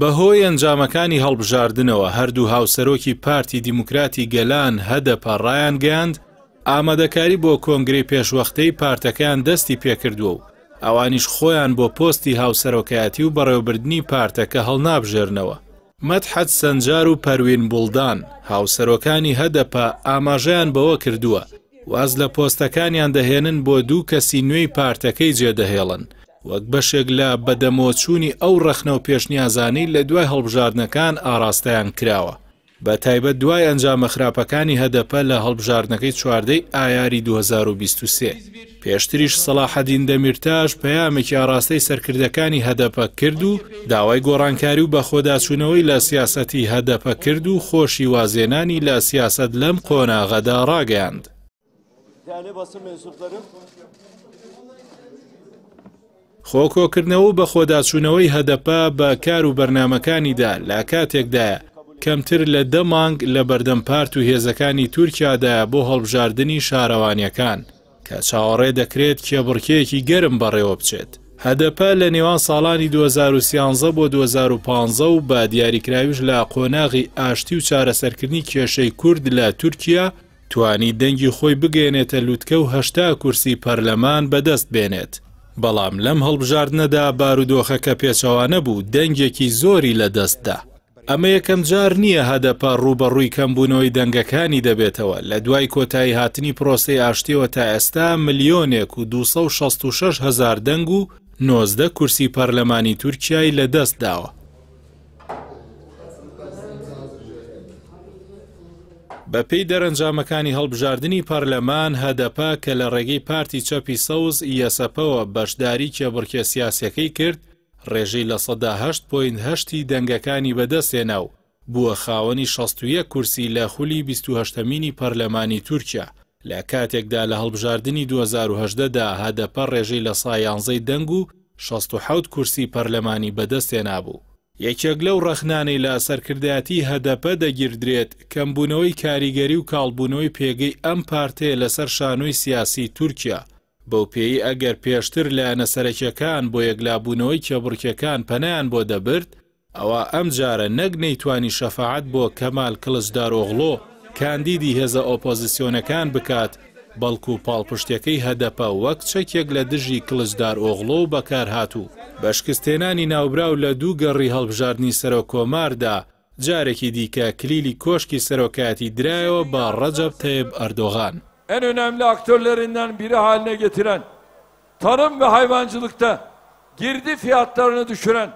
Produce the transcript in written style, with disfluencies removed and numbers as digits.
بەهۆی ئەنجامەکانی هەڵبژاردنەوە هەردوو هاوسەرۆکی پارتی دیموکراتی گەلان هەدەپە ڕایان گەیاند ئامادەکاری بۆ کۆنگرەی پێشوەختەی پارتەکان دەستی پێکردووە و ئەوانیش خۆیان بۆ پۆستی هاوسەرۆکایەتی و بەڕێوەبردننی پارتەکە هەڵنابژێرنەوە. مەدحەت سەنجار و پەروین بوڵدان هاوسەرۆکانی هەدەپە ئاماژەیان بەوە کردووە واز لە پۆستەکانیان دەهێنن بۆ دوو کەسی نوێی پارتەکەی جێدەهێڵن وەک بەشێک لە بەدەمۆچوونی ئەو ڕەخنە و پێشنیازانەی لە دوای هەڵبژاردنەکان ئاراستەیان کراوە. بە تایبەت دوای ئەنجامە خراپەکانی هەدەپە لە هەڵبژاردنەکەی 14 ئایاری 2023 پێشتریش سەلاحەدین دەمیرتاش پەیامێکی ئاراستەی سەرکردەکانی هەدەپە کرد و داوای گۆڕانکاری و بەخۆداچوونەوەی لە سیاسەتی هەدەپە کرد و خۆشی وازێنانی لە سیاسەت لەم قۆناغەدا ڕاگەیاند. خۆکۆکردنەوە و بەخۆداچوونەوەی هەدەپە بە کار و بەرنامەکانیدا لە کاتێکدایە کەمتر لە 10 مانگ لە بەردەم پارت و هێزەکانی تورکیادایە بۆ هەڵبژاردننی شارەوانیەکان کە چاوەڕێ دەکرێت کێبڕکەیەکی گەرم بەڕێوە بچێت. هەدەپە لە نێوان ساڵانی 2013 بۆ 2015 و بە دیاریکراویش لە قۆناغی ئاشتی و چارەسەرکردنی کێشەی کورد لە تورکیا توانی دەنگی خۆی بگەێنێتە لووتکە و 80 کورسی پەرلەمان بەدەست بێنێت. بەڵام لەم هەڵبژاردنەدا بارودۆخەکە پێچەوانە بوو دەنگێکی زۆری لە دەستدا. ئەمە یەکەم جار نییە هەدەپە ڕوبەڕووی کەمبوونەوەی دەنگەکانی دەبێتەوە. لە دوای کۆتایی هاتنی پرۆسەی ئاشتیەوە تا ئێستا 1,266,000 دەنگ و 19 کورسی پەرلەمانی تورکیای لە دەست داوە. بەپێی دەرەنجامەکانی هەڵبژاردننی پەرلەمان هەدەپە کە لە ڕێگەی پارتی چەپی سەوز یەسەپەوە بەشداری کێبڕکێ سیاسیەکەی کرد ڕێژەی لە 8.8 دەنگەکانی بەدەستێنا و بووە خاوەنی 61 کورسی لە خولی 28مینی پەرلەمانی تورکیا. لە کاتێکدا لە هەڵبژاردننی 2018دا هەدەپە ڕێژەی لە 11 دەنگ و 67 کورسی پەرلەمانی بەدەستێنا بوو. یەکێک لەو ڕەخنانەی لە سەرکردایەتی هەدەپە دەگیردرێت کەمبوونەوەی کاریگەری و کاڵبوونەوەی پێگەی ئەم پارتەیە لەسەر شانۆی سیاسی تورکیا. بەو پێی ئەگەر پێشتر لایەنە سەرەکیەکان بۆ یەکلابوونەوەی کێبڕکیەکان پەنایان بۆ دەبرد ئەوە ئەم جارە نەک نەیتوانی شەفاعەت بۆ کەمال کلجدارۆغڵۆ کاندیدی هێزە ئۆپۆزیسیۆنەکان بکات بەڵکو پاڵپشتەکەی هەدەپە وەک چەکێک لە دژی کلجدارۆغڵۆ و بەکار هاتوو. بە شکستێنانی ناوبراو لە دوو گەڕی هەڵبژاردننی سەرۆکۆماردا جارێکی دیکە کلیلی کۆشکی سەرۆکایەتی درایەوە بە ڕەجەب تەیب ئەردۆغان. En önemli aktörlerinden biri haline getiren, tarım ve hayvancılıkta girdi fiyatlarını düşüren,